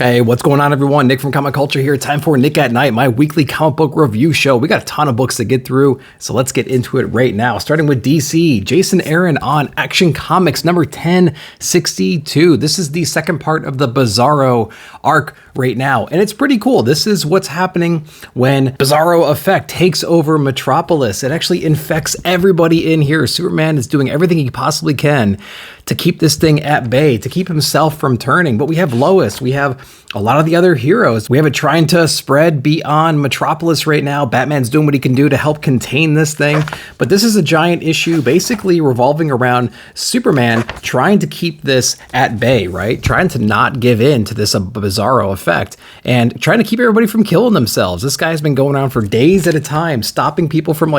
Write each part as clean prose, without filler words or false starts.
Hey, what's going on, everyone? Nick from Comic Culture here. Time for Nick at Night, my weekly comic book review show. We got a ton of books to get through, so let's get into it right now. Starting with DC, Jason Aaron on Action Comics number 1062. This is the second part of the Bizarro arc right now, and it's pretty cool. This is what's happening when Bizarro Effect takes over Metropolis. It actually infects everybody in here. Superman is doing everything he possibly can to keep this thing at bay, to keep himself from turning. But we have Lois, we have a lot of the other heroes. We have it trying to spread beyond Metropolis right now. Batman's doing what he can do to help contain this thing. But this is a giant issue basically revolving around Superman trying to keep this at bay, right? Trying to not give in to this Bizarro Effect and trying to keep everybody from killing themselves. This guy's been going on for days at a time, stopping people from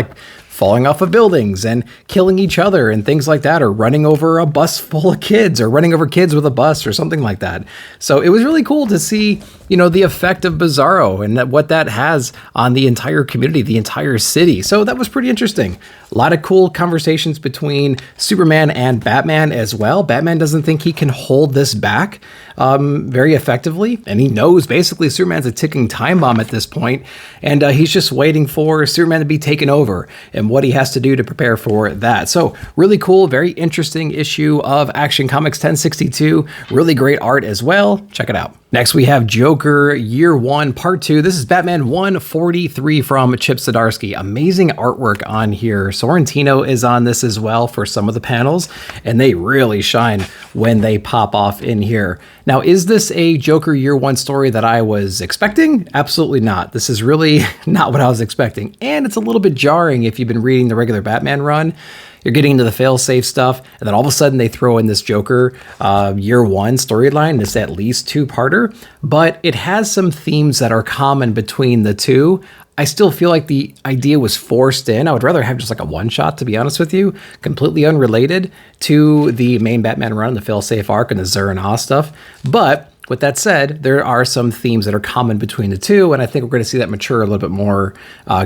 falling off of buildings and killing each other and things like that, or running over a bus full of kids, or running over kids with a bus or something like that. So it was really cool to see, the effect of Bizarro and what that has on the entire community, the entire city. So that was pretty interesting. A lot of cool conversations between Superman and Batman as well. Batman doesn't think he can hold this back very effectively, and he knows basically Superman's a ticking time bomb at this point, and he's just waiting for Superman to be taken over and what he has to do to prepare for that. So really cool, very interesting issue of Action Comics 1062. Really great art as well. Check it out. Next, we have Joker Year 1 Part 2. This is Batman 143 from Chip Zdarsky. Amazing artwork on here. Sorrentino is on this as well for some of the panels, and they really shine when they pop off in here. Now, is this a Joker Year 1 story that I was expecting? Absolutely not. This is really not what I was expecting, and it's a little bit jarring if you've been reading the regular Batman run. You're getting into the fail-safe stuff, and then all of a sudden they throw in this Joker Year 1 storyline. It's at least two-parter, but it has some themes that are common between the two. I still feel like the idea was forced in. I would rather have just a one-shot, to be honest with you, completely unrelated to the main Batman run, the fail-safe arc, and the Zur and Oz stuff. But with that said, there are some themes that are common between the two, and I think we're going to see that mature a little bit more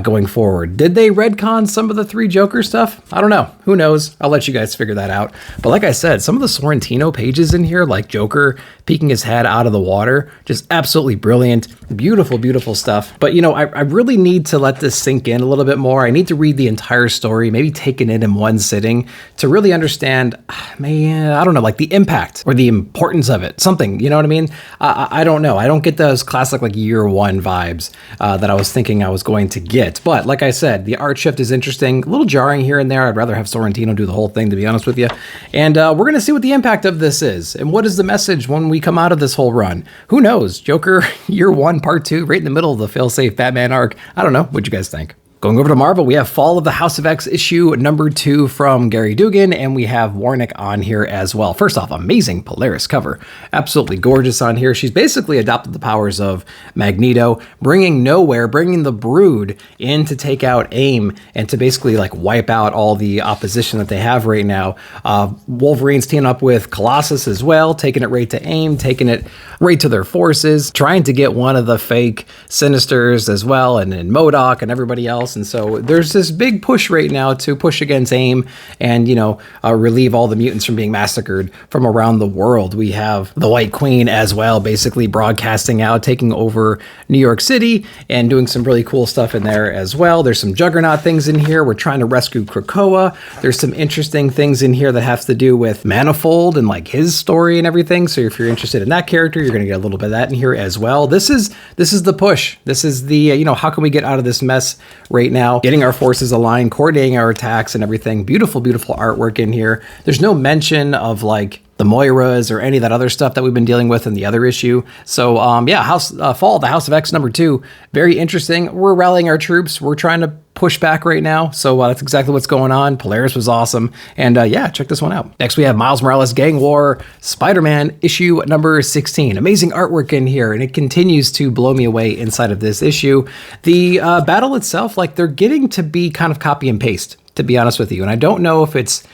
going forward. Did they retcon some of the three Joker stuff? I don't know. Who knows? I'll let you guys figure that out. But like I said, some of the Sorrentino pages in here, like Joker peeking his head out of the water, just absolutely brilliant. Beautiful, beautiful stuff. But, I really need to let this sink in a little bit more. I need to read the entire story, maybe take it in one sitting to really understand, I don't know, the impact or the importance of it. Something, you know what I mean? I don't know. I don't get those classic Year 1 vibes that I was thinking I was going to get. But like I said, the art shift is interesting. A little jarring here and there. I'd rather have Sorrentino do the whole thing, to be honest with you. And we're going to see what the impact of this is. And what is the message when we come out of this whole run? Who knows? Joker Year 1 Part 2, right in the middle of the fail-safe Batman arc. I don't know. What'd you guys think? Going over to Marvel, we have Fall of the House of X issue number 2 from Gary Dugan, and we have Warnick on here as well. First off, amazing Polaris cover. Absolutely gorgeous on here. She's basically adopted the powers of Magneto, bringing the Brood in to take out AIM and to basically wipe out all the opposition that they have right now. Wolverine's teaming up with Colossus as well, taking it right to AIM, taking it right to their forces, trying to get one of the fake Sinisters as well, and MODOK and everybody else. And so there's this big push right now to push against AIM and, relieve all the mutants from being massacred from around the world. We have the White Queen as well, basically broadcasting out, taking over New York City and doing some really cool stuff in there as well. There's some Juggernaut things in here. We're trying to rescue Krakoa. There's some interesting things in here that have to do with Manifold and his story and everything. So if you're interested in that character, you're going to get a little bit of that in here as well. This is the push. This is the, how can we get out of this mess right now, getting our forces aligned, coordinating our attacks and everything. Beautiful, beautiful artwork in here. There's no mention of the Moiras or any of that other stuff that we've been dealing with in the other issue. So Fall, the House of X number 2, very interesting. We're rallying our troops. We're trying to push back right now. So that's exactly what's going on. Polaris was awesome. And check this one out. Next, we have Miles Morales Gang War Spider-Man issue number 16. Amazing artwork in here, and it continues to blow me away inside of this issue. The battle itself, they're getting to be kind of copy and paste, to be honest with you. And I don't know if it's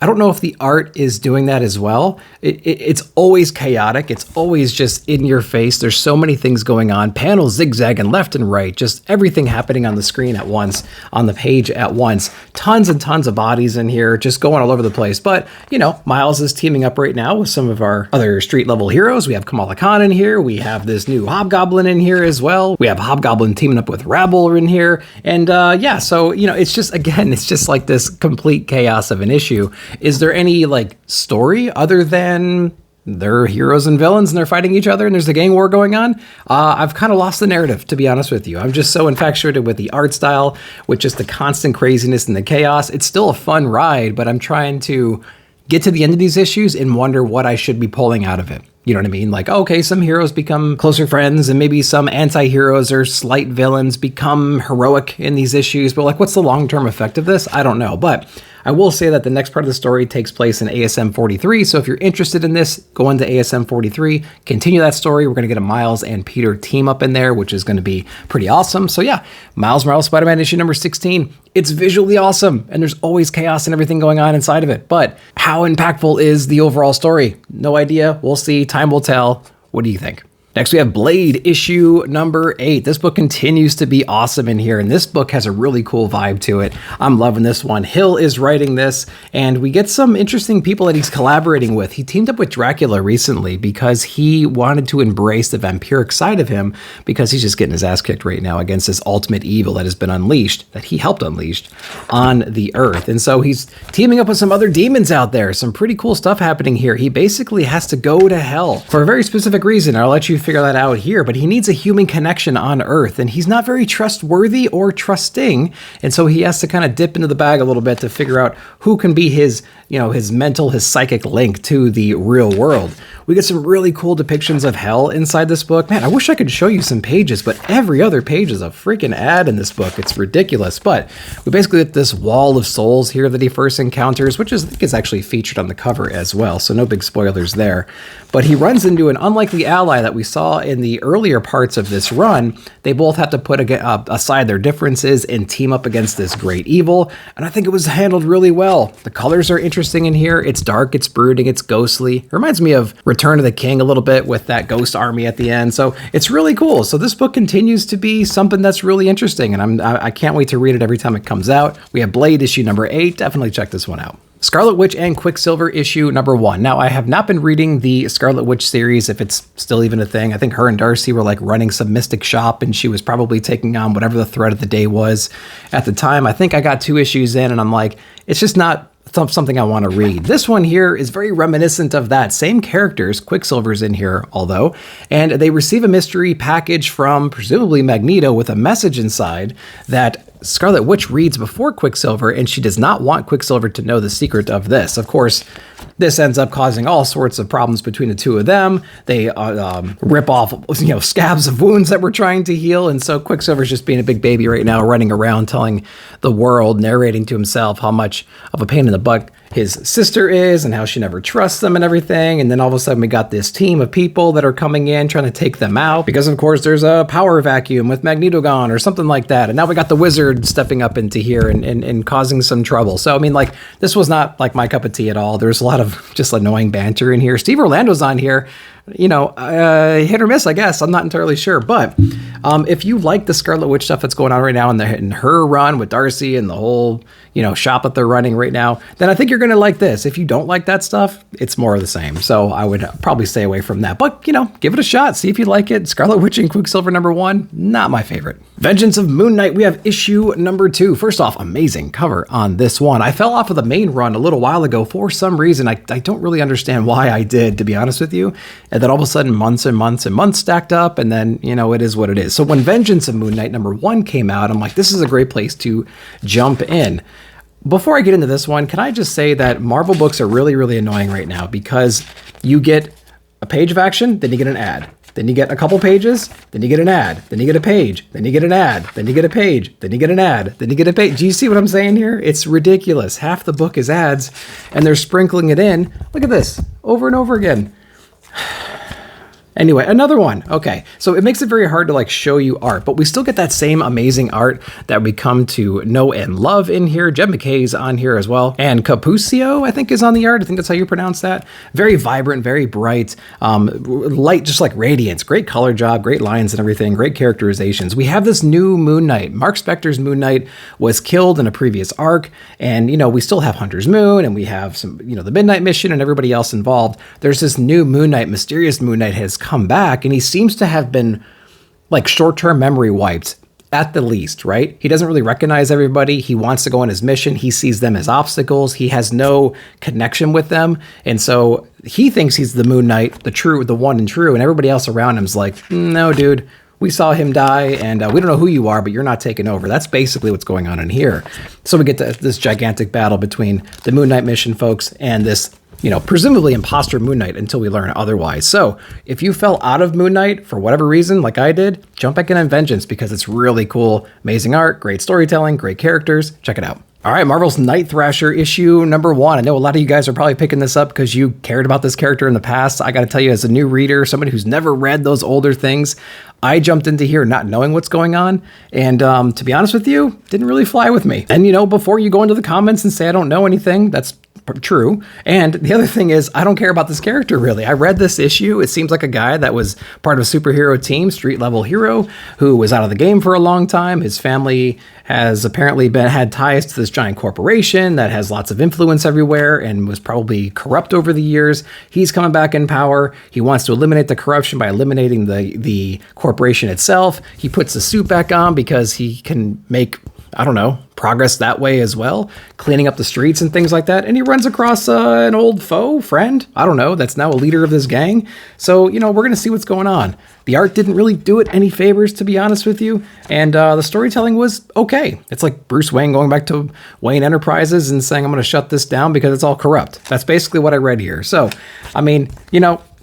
I don't know if the art is doing that as well. It's always chaotic. It's always just in your face. There's so many things going on, panels zigzagging left and right, just everything happening on the screen at once, on the page at once. Tons and tons of bodies in here, just going all over the place. But, you know, Miles is teaming up right now with some of our other street level heroes. We have Kamala Khan in here. We have this new Hobgoblin in here as well. We have Hobgoblin teaming up with Rabble in here. And yeah, so, you know, it's just, again, it's just like this complete chaos of an issue. Is there any like story other than they're heroes and villains and they're fighting each other and there's a gang war going on? I've kind of lost the narrative, to be honest with you. I'm just so infatuated with the art style, with just the constant craziness and the chaos. It's still a fun ride, but I'm trying to get to the end of these issues and wonder what I should be pulling out of it. You know what I mean? Like, okay, some heroes become closer friends and maybe some anti-heroes or slight villains become heroic in these issues. But like, what's the long-term effect of this? I don't know. But I will say that the next part of the story takes place in ASM 43. So if you're interested in this, go into ASM 43, continue that story. We're going to get a Miles and Peter team up in there, which is going to be pretty awesome. So yeah, Miles Morales Spider-Man issue number 16. It's visually awesome, and there's always chaos and everything going on inside of it. But how impactful is the overall story? No idea. We'll see. Time will tell. What do you think? Next, we have Blade issue number 8. This book continues to be awesome in here, and this book has a really cool vibe to it. I'm loving this one. Hill is writing this, and we get some interesting people that he's collaborating with. He teamed up with Dracula recently because he wanted to embrace the vampiric side of him, because he's just getting his ass kicked right now against this ultimate evil that has been unleashed, that he helped unleashed on the earth. And so he's teaming up with some other demons out there. Some pretty cool stuff happening here. He basically has to go to hell for a very specific reason. I'll let you figure that out here, but he needs a human connection on Earth, and he's not very trustworthy or trusting, and so he has to kind of dip into the bag a little bit to figure out who can be his, you know, his mental, his psychic link to the real world. We get some really cool depictions of hell inside this book. Man, I wish I could show you some pages, but every other page is a freaking ad in this book. It's ridiculous. But we basically get this wall of souls here that he first encounters, which is, I think, is actually featured on the cover as well, so no big spoilers there. But he runs into an unlikely ally that we saw in the earlier parts of this run. They both have to put aside their differences and team up against this great evil, and I think it was handled really well. The colors are interesting in here. It's dark, it's brooding, it's ghostly. It reminds me of Return of the King a little bit with that ghost army at the end, so it's really cool. So this book continues to be something that's really interesting, and I can't wait to read it every time it comes out. We have Blade issue number 8. Definitely check this one out. Scarlet Witch and Quicksilver issue number 1. Now, I have not been reading the Scarlet Witch series, if it's still even a thing. I think her and Darcy were like running some mystic shop, and she was probably taking on whatever the threat of the day was at the time. I think I got 2 issues in, and I'm like, it's just not something I want to read. This one here is very reminiscent of that. Same characters, Quicksilver's in here, although, and they receive a mystery package from presumably Magneto with a message inside that Scarlet Witch reads before Quicksilver, and she does not want Quicksilver to know the secret of this. Of course, this ends up causing all sorts of problems between the two of them. They rip off, you know, scabs of wounds that we're trying to heal, and so Quicksilver's just being a big baby right now, running around telling the world, narrating to himself how much of a pain in the butt his sister is and how she never trusts them and everything. And then all of a sudden we got this team of people that are coming in trying to take them out because, of course, there's a power vacuum with Magneto gone or something like that. And now we got the Wizard stepping up into here and causing some trouble. So, I mean, like, this was not like my cup of tea at all. There's a lot of just annoying banter in here. Steve Orlando's on here. You know, hit or miss, I guess. I'm not entirely sure. But if you like the Scarlet Witch stuff that's going on right now in her run with Darcy and the whole, you know, shop that they're running right now, then I think you're going to like this. If you don't like that stuff, it's more of the same. So I would probably stay away from that. But, you know, give it a shot. See if you like it. Scarlet Witch and Quicksilver number 1, not my favorite. Vengeance of Moon Knight, we have issue number 2. First off, amazing cover on this one. I fell off of the main run a little while ago for some reason. I don't really understand why I did, to be honest with you. And then all of a sudden months and months and months stacked up, and then, you know, it is what it is. So when Vengeance of Moon Knight number 1 came out, I'm like, this is a great place to jump in. Before I get into this one, can I just say that Marvel books are really, really annoying right now, because you get a page of action, then you get an ad. Then you get a couple pages, then you get an ad, then you get a page, then you get an ad, then you get a page, then you get an ad, then you get a page. Do you see what I'm saying here? It's ridiculous. Half the book is ads, and they're sprinkling it in. Look at this, over and over again. Anyway, another one. Okay, so it makes it very hard to like show you art, but we still get that same amazing art that we come to know and love in here. Jed McKay's on here as well. And Capucio, I think, is on the art. I think that's how you pronounce that. Very vibrant, very bright, light, just like radiance. Great color job, great lines and everything, great characterizations. We have this new Moon Knight. Mark Spector's Moon Knight was killed in a previous arc. And, we still have Hunter's Moon and we have some, the Midnight Mission and everybody else involved. There's this new Moon Knight, mysterious Moon Knight has come back, and he seems to have been like short-term memory wiped at the least, right? He doesn't really recognize everybody. He wants to go on his mission. He sees them as obstacles. He has no connection with them. And so he thinks he's the Moon Knight, the one and true, and everybody else around him's like, no, dude, we saw him die, and we don't know who you are, but you're not taking over. That's basically what's going on in here. So we get to this gigantic battle between the Moon Knight mission folks and this presumably imposter Moon Knight until we learn otherwise. So if you fell out of Moon Knight for whatever reason, like I did, jump back in on Vengeance because it's really cool. Amazing art, great storytelling, great characters. Check it out. All right, Marvel's Night Thrasher issue number 1. I know a lot of you guys are probably picking this up because you cared about this character in the past. I got to tell you, as a new reader, somebody who's never read those older things, I jumped into here not knowing what's going on. And to be honest with you, didn't really fly with me. And before you go into the comments and say I don't know anything, that's true. And the other thing is, I don't care about this character really. I read this issue. It seems like a guy that was part of a superhero team, street level hero, who was out of the game for a long time. His family has apparently had ties to this giant corporation that has lots of influence everywhere and was probably corrupt over the years. He's coming back in power. He wants to eliminate the corruption by eliminating the corporation itself. He puts the suit back on because he can make, progress that way as well, cleaning up the streets and things like that. And he runs across an old friend, that's now a leader of this gang. So, we're going to see what's going on. The art didn't really do it any favors, to be honest with you. And the storytelling was okay. It's like Bruce Wayne going back to Wayne Enterprises and saying, I'm going to shut this down because it's all corrupt. That's basically what I read here. So,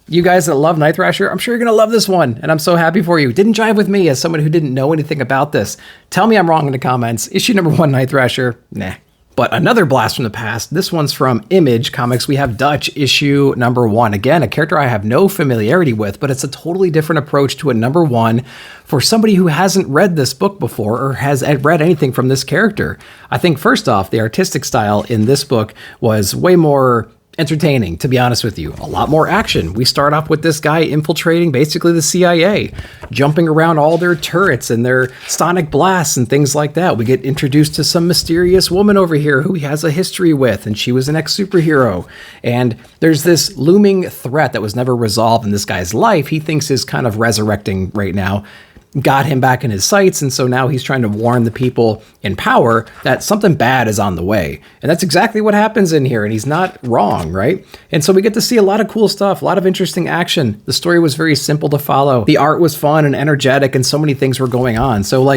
you guys that love Night Thrasher, I'm sure you're going to love this one, and I'm so happy for you. Didn't jive with me as someone who didn't know anything about this. Tell me I'm wrong in the comments. Issue number 1, Night Thrasher, nah. But another blast from the past. This one's from Image Comics. We have Dutch issue number 1. Again, a character I have no familiarity with, but it's a totally different approach to a number 1 for somebody who hasn't read this book before or has read anything from this character. I think first off, the artistic style in this book was way more entertaining, to be honest with you. A lot more action. We start off with this guy infiltrating basically the CIA, jumping around all their turrets and their sonic blasts and things like that. We get introduced to some mysterious woman over here who he has a history with, and she was an ex-superhero. And there's this looming threat that was never resolved in this guy's life. He thinks is kind of resurrecting right now, got him back in his sights, and so now he's trying to warn the people in power that something bad is on the way. And that's exactly what happens in here, and he's not wrong, right? And so we get to see a lot of cool stuff, a lot of interesting action. The story was very simple to follow. The art was fun and energetic, and so many things were going on. So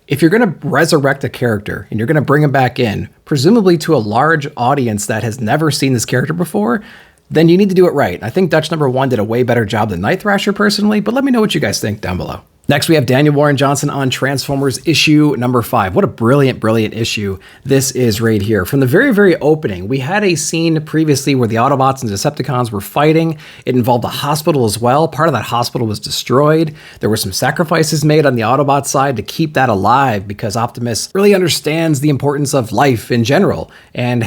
if you're going to resurrect a character and you're going to bring him back in, presumably to a large audience that has never seen this character before, then you need to do it right. I think Dutch number 1 did a way better job than Night Thrasher personally, but let me know what you guys think down below. Next, we have Daniel Warren Johnson on Transformers issue number 5. What a brilliant, brilliant issue this is right here. From the very, very opening, we had a scene previously where the Autobots and Decepticons were fighting. It involved a hospital as well. Part of that hospital was destroyed. There were some sacrifices made on the Autobot side to keep that alive because Optimus really understands the importance of life in general and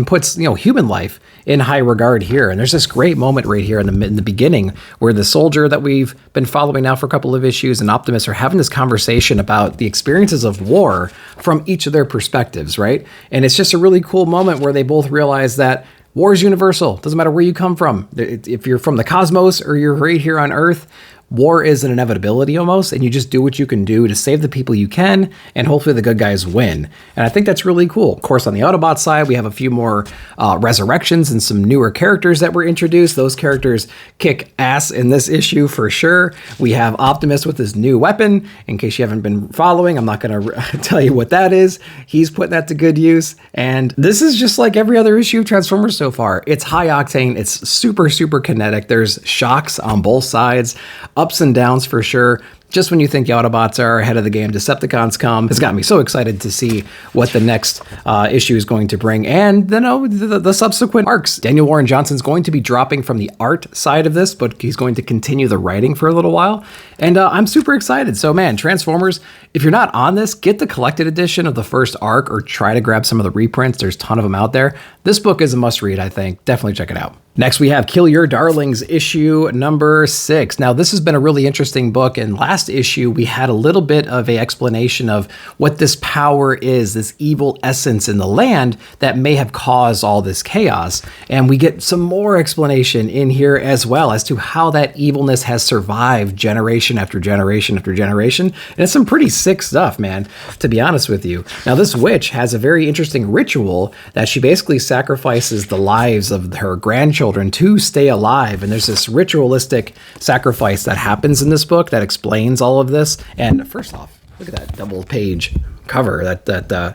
puts human life in high regard here. And there's this great moment right here in the beginning where the soldier that we've been following now for a couple of issues and Optimus are having this conversation about the experiences of war from each of their perspectives, right? And it's just a really cool moment where they both realize that war is universal. Doesn't matter where you come from. If you're from the cosmos or you're right here on Earth, war is an inevitability almost, and you just do what you can do to save the people you can, and hopefully the good guys win. And I think that's really cool. Of course, on the Autobot side, we have a few more resurrections and some newer characters that were introduced. Those characters kick ass in this issue for sure. We have Optimus with his new weapon. In case you haven't been following, I'm not going to tell you what that is. He's putting that to good use. And this is just like every other issue of Transformers so far. It's high octane. It's super, super kinetic. There's shocks on both sides. Ups and downs for sure. Just when you think the Autobots are ahead of the game, Decepticons come. It's got me so excited to see what the next issue is going to bring, and then the subsequent arcs. Daniel Warren Johnson's going to be dropping from the art side of this, but he's going to continue the writing for a little while, and I'm super excited. So man, Transformers, if you're not on this, get the collected edition of the first arc or try to grab some of the reprints. There's a ton of them out there. This book is a must read, I think. Definitely check it out. Next, we have Kill Your Darlings, issue number 6. Now, this has been a really interesting book, and last issue, we had a little bit of an explanation of what this power is, this evil essence in the land that may have caused all this chaos. And we get some more explanation in here as well as to how that evilness has survived generation after generation after generation. And it's some pretty sick stuff, man, to be honest with you. Now, this witch has a very interesting ritual that she basically sacrifices the lives of her grandchildren to stay alive, and there's this ritualistic sacrifice that happens in this book that explains all of this. And first off, look at that double page cover, that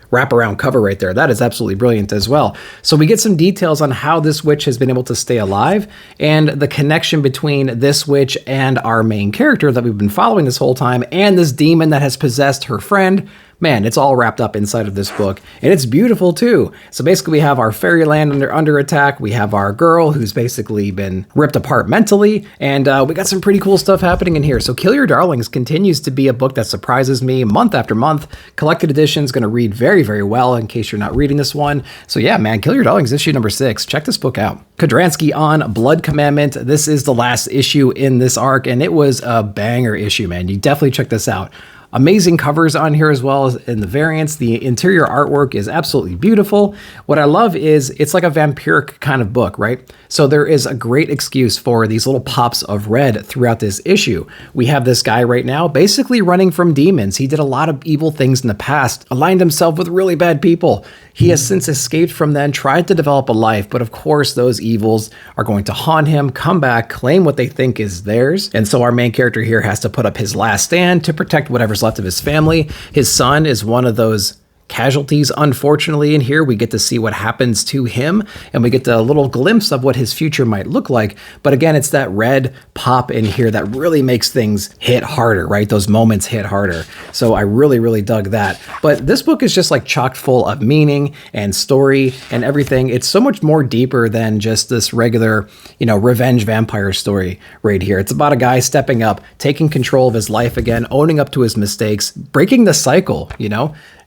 wraparound cover right there. That is absolutely brilliant as well. So we get some details on how this witch has been able to stay alive and the connection between this witch and our main character that we've been following this whole time and this demon that has possessed her friend. Man, it's all wrapped up inside of this book, and it's beautiful too. So basically we have our fairyland under attack, we have our girl who's basically been ripped apart mentally, and we got some pretty cool stuff happening in here. So Kill Your Darlings continues to be a book that surprises me month after month. Collected edition is going to read very, very well in case you're not reading this one. So yeah, man, Kill Your Darlings, issue number 6. Check this book out. Kodransky on Blood Commandment. This is the last issue in this arc, and it was a banger issue, man. You definitely check this out. Amazing covers on here as well as in the variants. The interior artwork is absolutely beautiful. What I love is it's like a vampiric kind of book, right? So there is a great excuse for these little pops of red throughout this issue. We have this guy right now basically running from demons. He did a lot of evil things in the past, aligned himself with really bad people. He has since escaped from them, tried to develop a life, but of course those evils are going to haunt him, come back, claim what they think is theirs. And so our main character here has to put up his last stand to protect whatever's left of his family. His son is one of those casualties, unfortunately, in here. We get to see what happens to him, and we get a little glimpse of what his future might look like. But again, it's that red pop in here that really makes things hit harder, right? Those moments hit harder. So I really, really dug that. But this book is just like chock full of meaning and story and everything. It's so much more deeper than just this regular, revenge vampire story right here. It's about a guy stepping up, taking control of his life again, owning up to his mistakes, breaking the cycle,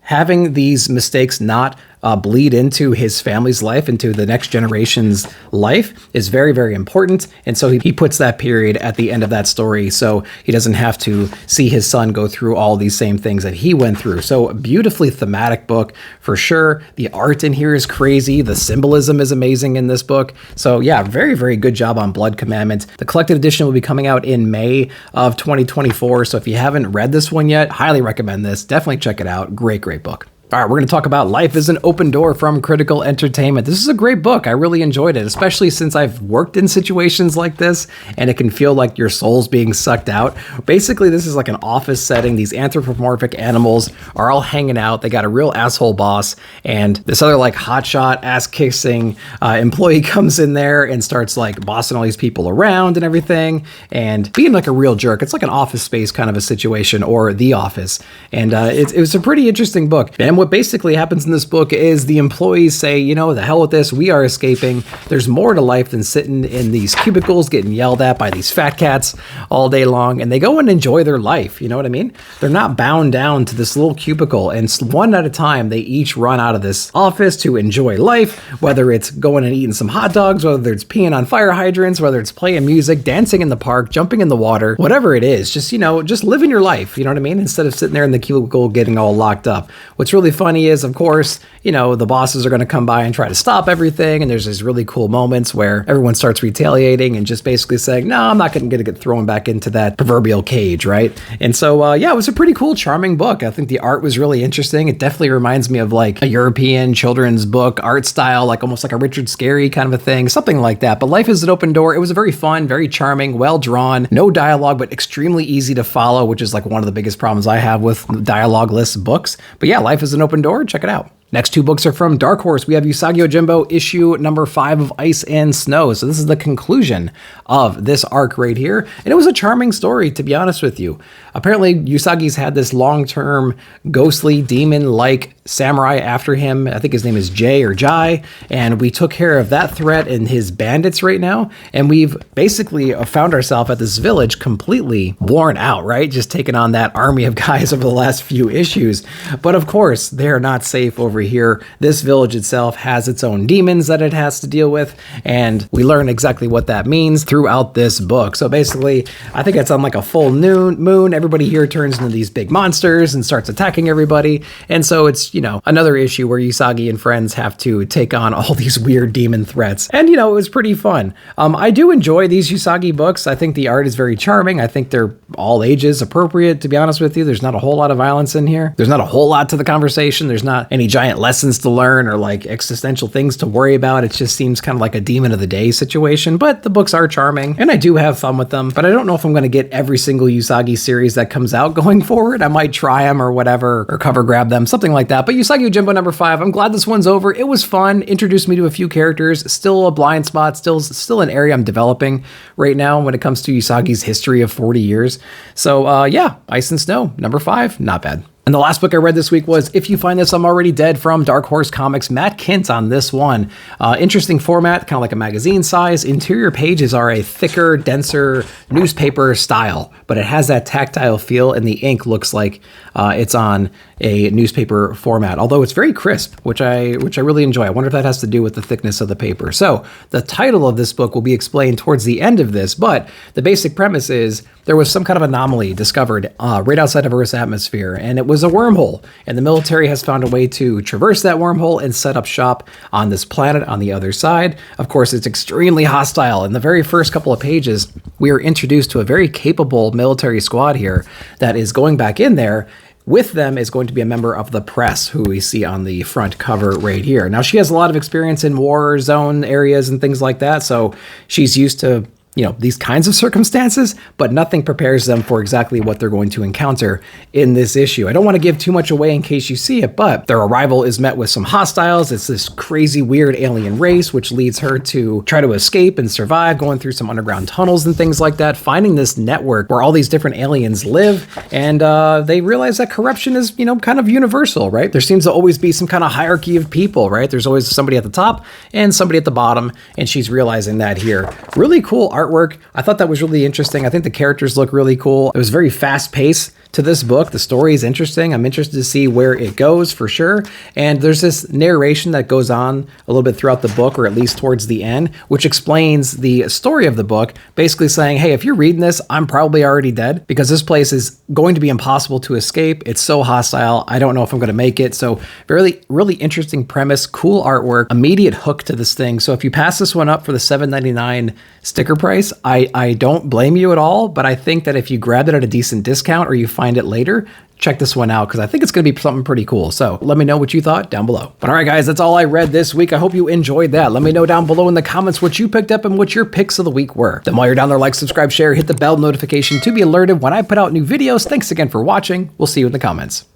having these mistakes not bleed into his family's life, into the next generation's life is very, very important. And so he puts that period at the end of that story so he doesn't have to see his son go through all these same things that he went through. So a beautifully thematic book for sure. The art in here is crazy. The symbolism is amazing in this book. So yeah, very, very good job on Blood Commandment. The collected edition will be coming out in May of 2024. So if you haven't read this one yet, highly recommend this. Definitely check it out. Great, great book. All right, we're going to talk about Life is an Open Door from Critical Entertainment. This is a great book. I really enjoyed it, especially since I've worked in situations like this and it can feel like your soul's being sucked out. Basically, this is like an office setting. These anthropomorphic animals are all hanging out. They got a real asshole boss, and this other like hotshot, ass-kissing employee comes in there and starts like bossing all these people around and everything and being like a real jerk. It's like an Office Space kind of a situation, or The Office. And it was a pretty interesting book. And what basically happens in this book is the employees say, the hell with this, we are escaping. There's more to life than sitting in these cubicles getting yelled at by these fat cats all day long, and they go and enjoy their life, you know what I mean? They're not bound down to this little cubicle, and one at a time, they each run out of this office to enjoy life, whether it's going and eating some hot dogs, whether it's peeing on fire hydrants, whether it's playing music, dancing in the park, jumping in the water, whatever it is, just living your life, you know what I mean? Instead of sitting there in the cubicle getting all locked up. What's really funny is, of course, the bosses are going to come by and try to stop everything. And there's these really cool moments where everyone starts retaliating and just basically saying, no, I'm not going to get thrown back into that proverbial cage, right? And so, yeah, it was a pretty cool, charming book. I think the art was really interesting. It definitely reminds me of like a European children's book art style, like almost like a Richard Scarry kind of a thing, something like that. But Life is an Open Door. It was a very fun, very charming, well drawn, no dialogue, but extremely easy to follow, which is like one of the biggest problems I have with dialogue-less books. But yeah, Life is an Open Door. Check it out. Next two books are from Dark Horse. We have Usagi Yojimbo issue number 5 of Ice and Snow. So this is the conclusion of this arc right here. And it was a charming story, to be honest with you. Apparently, Usagi's had this long-term ghostly demon-like samurai after him. I think his name is Jay or Jai. And we took care of that threat and his bandits right now. And we've basically found ourselves at this village completely worn out, right? Just taking on that army of guys over the last few issues. But of course, they're not safe over here. This village itself has its own demons that it has to deal with, and we learn exactly what that means throughout this book. So basically, I think it's on like a full moon. Everybody here turns into these big monsters and starts attacking everybody. And so it's, you know, another issue where Usagi and friends have to take on all these weird demon threats. And, you know, it was pretty fun. I do enjoy these Usagi books. I think the art is very charming. I think they're all ages appropriate, to be honest with you. There's not a whole lot of violence in here. There's not a whole lot to the conversation. There's not any giant lessons to learn or like existential things to worry about. It just seems kind of like a demon of the day situation, but the books are charming and I do have fun with them, but I don't know if I'm going to get every single Usagi series that comes out going forward. I might try them or whatever, or cover grab them, something like that. But Usagi Yojimbo number 5, I'm glad this one's over. It was fun, introduced me to a few characters, still a blind spot, still an area I'm developing right now when it comes to Usagi's history of 40 years. So yeah, Ice and Snow number 5, not bad. And the last book I read this week was If You Find This, I'm Already Dead from Dark Horse Comics. Matt Kint on this one. Interesting format, kind of like a magazine size. Interior pages are a thicker, denser newspaper style, but it has that tactile feel and the ink looks like it's on a newspaper format, although it's very crisp, which I really enjoy. I wonder if that has to do with the thickness of the paper. So the title of this book will be explained towards the end of this, but the basic premise is there was some kind of anomaly discovered right outside of Earth's atmosphere, and it was a wormhole, and the military has found a way to traverse that wormhole and set up shop on this planet on the other side. Of course, it's extremely hostile. In the very first couple of pages, we are introduced to a very capable military squad here that is going back in there. With them is going to be a member of the press who we see on the front cover right here. Now, she has a lot of experience in war zone areas and things like that, so she's used to, you know, these kinds of circumstances, but nothing prepares them for exactly what they're going to encounter in this issue. I don't want to give too much away in case you see it, but their arrival is met with some hostiles. It's this crazy, weird alien race, which leads her to try to escape and survive, going through some underground tunnels and things like that, finding this network where all these different aliens live, and they realize that corruption is, you know, kind of universal, right? There seems to always be some kind of hierarchy of people, right? There's always somebody at the top and somebody at the bottom, and she's realizing that here. Really cool artwork. I thought that was really interesting. I think the characters look really cool. It was very fast paced to this book. The story is interesting. I'm interested to see where it goes for sure. And there's this narration that goes on a little bit throughout the book, or at least towards the end, which explains the story of the book, basically saying, hey, if you're reading this, I'm probably already dead because this place is going to be impossible to escape. It's so hostile. I don't know if I'm going to make it. So really interesting premise, cool artwork, immediate hook to this thing. So if you pass this one up for the $7.99 sticker price, I don't blame you at all, but I think that if you grabbed it at a decent discount or you find it later, check this one out because I think it's going to be something pretty cool. So let me know what you thought down below. But all right, guys, that's all I read this week. I hope you enjoyed that. Let me know down below in the comments what you picked up and what your picks of the week were. Then while you're down there, like, subscribe, share, hit the bell notification to be alerted when I put out new videos. Thanks again for watching. We'll see you in the comments.